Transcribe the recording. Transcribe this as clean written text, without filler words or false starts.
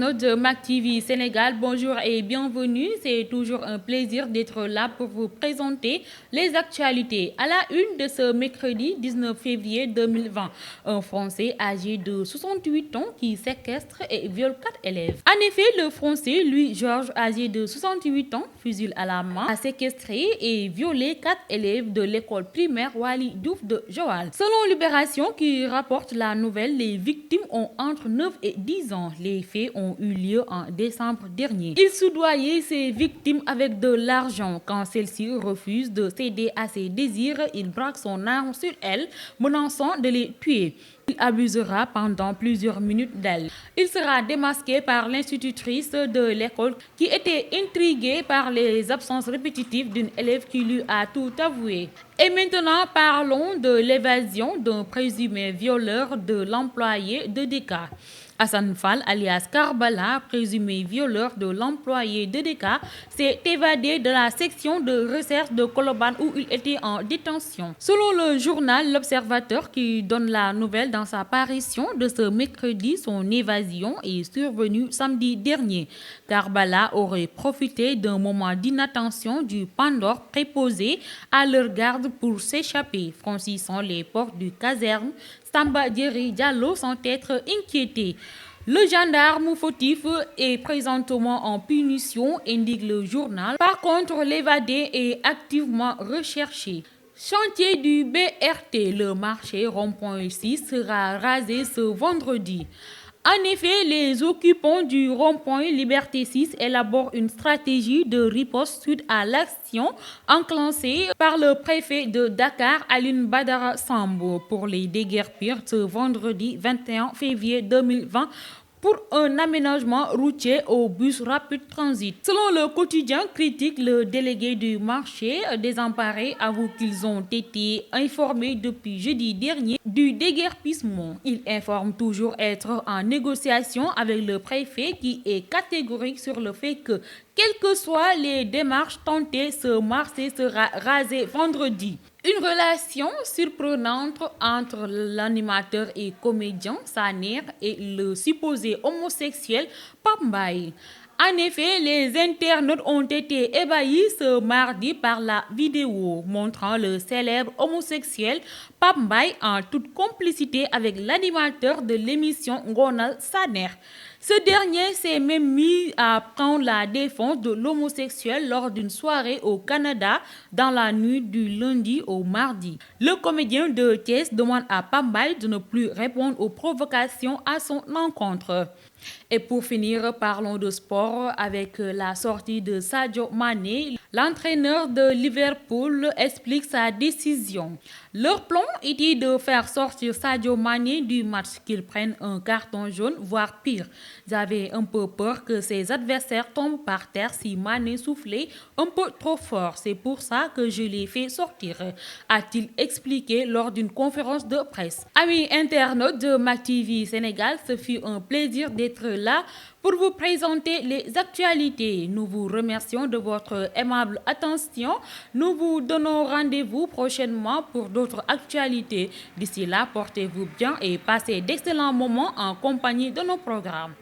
internautes de MacTV Sénégal, bonjour et bienvenue. C'est toujours un plaisir d'être là pour vous présenter les actualités. À la une de ce mercredi 19 février 2020, un Français âgé de 68 ans qui séquestre et viole 4 élèves. En effet, le Français, Louis-Georges, âgé de 68 ans, fusil à la main, a séquestré et violé 4 élèves de l'école primaire Wali Diouf de Joal. Selon Libération qui rapporte la nouvelle, les victimes ont entre 9 et 10 ans. Les faits ont eu lieu en décembre dernier. Il soudoyait ses victimes avec de l'argent. Quand celles-ci refusent de céder à ses désirs, il braque son arme sur elles, menaçant de les tuer. Il abusera pendant plusieurs minutes d'elle. Il sera démasqué par l'institutrice de l'école qui était intriguée par les absences répétitives d'une élève qui lui a tout avoué. Et maintenant, parlons de l'évasion d'un présumé violeur de l'employé de DK. Hassan Fall, alias Karbala, présumé violeur de l'employé de DK, s'est évadé de la section de recherche de Colobane où il était en détention. Selon le journal L'Observateur qui donne la nouvelle dans sa parution de ce mercredi, son évasion est survenue samedi dernier. Karbala aurait profité d'un moment d'inattention du Pandore préposé à leur garde pour s'échapper, franchissant les portes du caserne. Samba Djeri Diallo sans être inquiété. Le gendarme fautif est présentement en punition, indique le journal. Par contre, l'évadé est activement recherché. Chantier du BRT, le marché rond-point 6 sera rasé ce vendredi. En effet, les occupants du rond-point Liberté 6 élaborent une stratégie de riposte suite à l'action enclenchée par le préfet de Dakar, Alioune Badara Sambo, pour les déguerpir ce vendredi 21 février 2020 pour un aménagement routier au bus rapide transit. Selon le quotidien critique, le délégué du marché désemparé avoue qu'ils ont été informés depuis jeudi dernier du déguerpissement. Il informe toujours être en négociation avec le préfet qui est catégorique sur le fait que, quelles que soient les démarches tentées, ce marché sera rasé vendredi. Une relation surprenante entre l'animateur et comédien Saner et le supposé homosexuel Pape Mbaye. En effet, les internautes ont été ébahis ce mardi par la vidéo montrant le célèbre homosexuel Pape Mbaye en toute complicité avec l'animateur de l'émission Ronald Saner. Ce dernier s'est même mis à prendre la défense de l'homosexuel lors d'une soirée au Canada dans la nuit du lundi au mardi. Le comédien de Thiès demande à Pape Mbaye de ne plus répondre aux provocations à son encontre. Et pour finir, parlons de sport avec la sortie de Sadio Mané. L'entraîneur de Liverpool explique sa décision. Leur plan était de faire sortir Sadio Mané du match, qu'il prenne un carton jaune, voire pire. J'avais un peu peur que ses adversaires tombent par terre si Mané soufflait un peu trop fort. C'est pour ça que je l'ai fait sortir, a-t-il expliqué lors d'une conférence de presse. Amis internautes de MacTV Sénégal, ce fut un plaisir d'être là pour vous présenter les actualités. Nous vous remercions de votre aimable attention. Nous vous donnons rendez-vous prochainement pour d'autres actualités. D'ici là, portez-vous bien et passez d'excellents moments en compagnie de nos programmes.